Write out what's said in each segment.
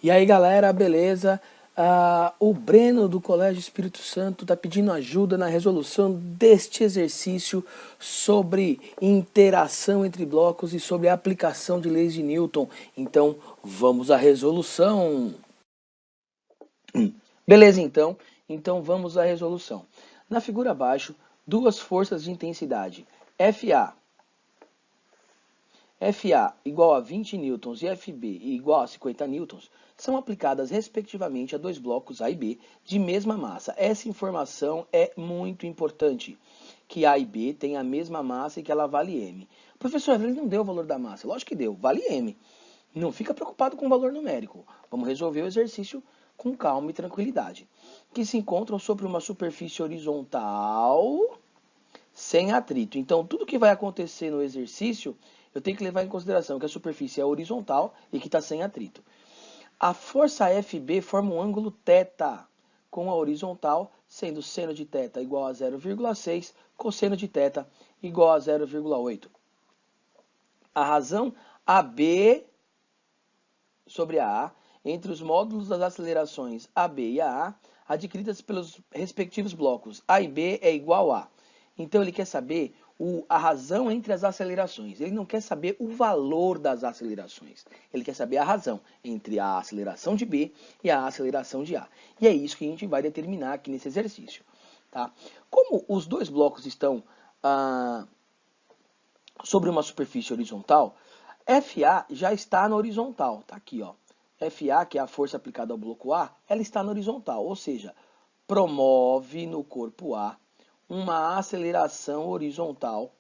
E aí galera, beleza? O Breno do Colégio Espírito Santo está pedindo ajuda na resolução deste exercício sobre interação entre blocos e sobre a aplicação de leis de Newton. Então vamos à resolução. Beleza, então vamos à resolução. Na figura abaixo, duas forças de intensidade, FA igual a 20 newtons e FB igual a 50 newtons, são aplicadas respectivamente a dois blocos A e B de mesma massa. Essa informação é muito importante, que A e B têm a mesma massa e que ela vale M. Professor, ele não deu o valor da massa. Lógico que deu, vale M. Não fica preocupado com o valor numérico. Vamos resolver o exercício com calma e tranquilidade. Que se encontram sobre uma superfície horizontal sem atrito. Então, tudo que vai acontecer no exercício, eu tenho que levar em consideração que a superfície é horizontal e que está sem atrito. A força FB forma um ângulo θ com a horizontal, sendo seno de θ igual a 0,6, cosseno de θ igual a 0,8. A razão AB sobre a A, entre os módulos das acelerações AB e AA, adquiridas pelos respectivos blocos A e B é igual a. Então ele quer saber a razão entre as acelerações. Ele não quer saber o valor das acelerações. Ele quer saber a razão entre a aceleração de B e a aceleração de A. E é isso que a gente vai determinar aqui nesse exercício. Tá? Como os dois blocos estão sobre uma superfície horizontal, FA já está na horizontal. Está aqui, ó. FA, que é a força aplicada ao bloco A, ela está na horizontal. Ou seja, promove no corpo A uma aceleração horizontal,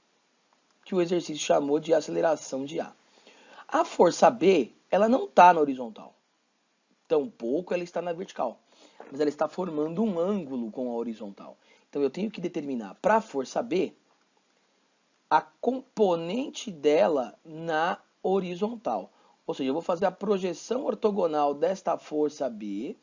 que o exercício chamou de aceleração de A. A força B, ela não está na horizontal. Tampouco ela está na vertical. Mas ela está formando um ângulo com a horizontal. Então eu tenho que determinar para a força B a componente dela na horizontal. Ou seja, eu vou fazer a projeção ortogonal desta força B,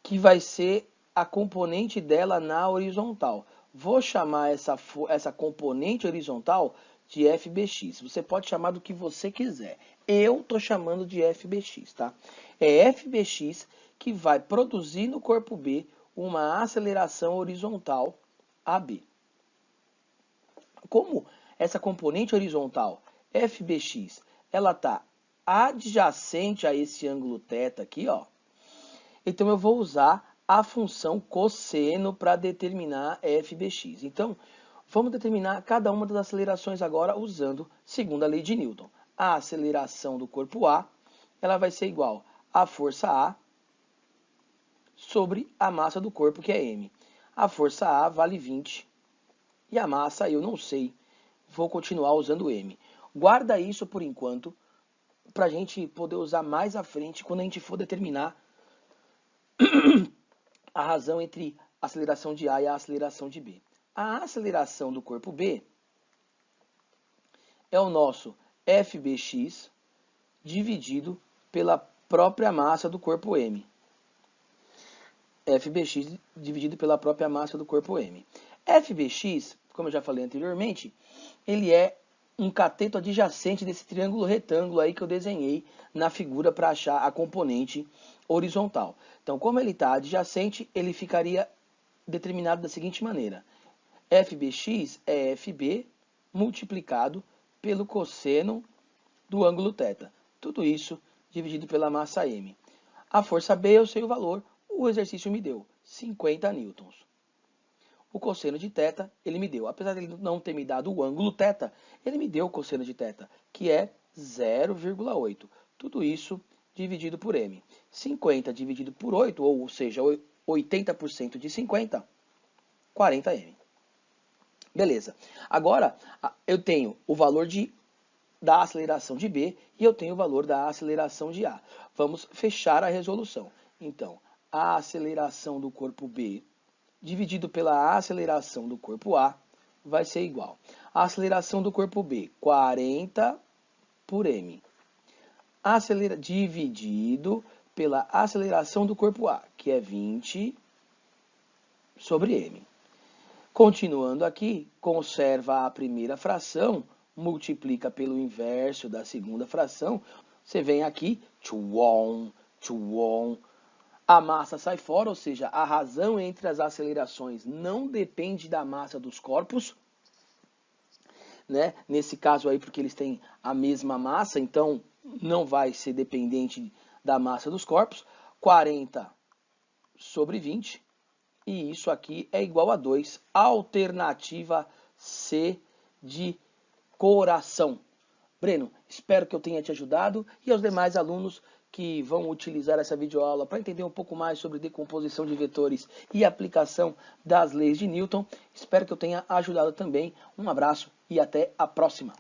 que vai ser a componente dela na horizontal. Vou chamar essa componente horizontal de FBX. Você pode chamar do que você quiser. Eu estou chamando de FBX, tá? É FBX que vai produzir no corpo B uma aceleração horizontal AB. Como essa componente horizontal FBX, ela está adjacente a esse ângulo θ aqui, ó. Então eu vou usar a função cosseno para determinar FBX. Então, vamos determinar cada uma das acelerações agora usando segunda lei de Newton. A aceleração do corpo A, ela vai ser igual à força A sobre a massa do corpo, que é M. A força A vale 20 e a massa eu não sei. Vou continuar usando M. Guarda isso por enquanto, para a gente poder usar mais à frente quando a gente for determinar a razão entre a aceleração de A e a aceleração de B. A aceleração do corpo B é o nosso FBX dividido pela própria massa do corpo M. FBX dividido pela própria massa do corpo M. FBX, como eu já falei anteriormente, ele é um cateto adjacente desse triângulo retângulo aí que eu desenhei na figura para achar a componente horizontal. Então, como ele está adjacente, ele ficaria determinado da seguinte maneira. FBX é FB multiplicado pelo cosseno do ângulo θ. Tudo isso dividido pela massa M. A força B eu sei o valor, o exercício me deu 50 newtons. O cosseno de θ, ele me deu, apesar de ele não ter me dado o ângulo θ, ele me deu o cosseno de θ, que é 0,8. Tudo isso dividido por m. 50 dividido por 8, ou seja, 80% de 50, 40m. Beleza. Agora, eu tenho o valor da aceleração de B e eu tenho o valor da aceleração de A. Vamos fechar a resolução. Então, a aceleração do corpo B dividido pela aceleração do corpo A vai ser igual. A aceleração do corpo B, 40 por m. Dividido pela aceleração do corpo A, que é 20 sobre m. Continuando aqui, conserva a primeira fração, multiplica pelo inverso da segunda fração, Você vem aqui, tchuon, tchuon, a massa sai fora, ou seja, a razão entre as acelerações não depende da massa dos corpos, né? Nesse caso aí, porque eles têm a mesma massa, então não vai ser dependente da massa dos corpos. 40 sobre 20, e isso aqui é igual a 2. Alternativa C de coração. Breno, espero que eu tenha te ajudado e aos demais alunos que vão utilizar essa videoaula para entender um pouco mais sobre decomposição de vetores e aplicação das leis de Newton. Espero que eu tenha ajudado também. Um abraço e até a próxima.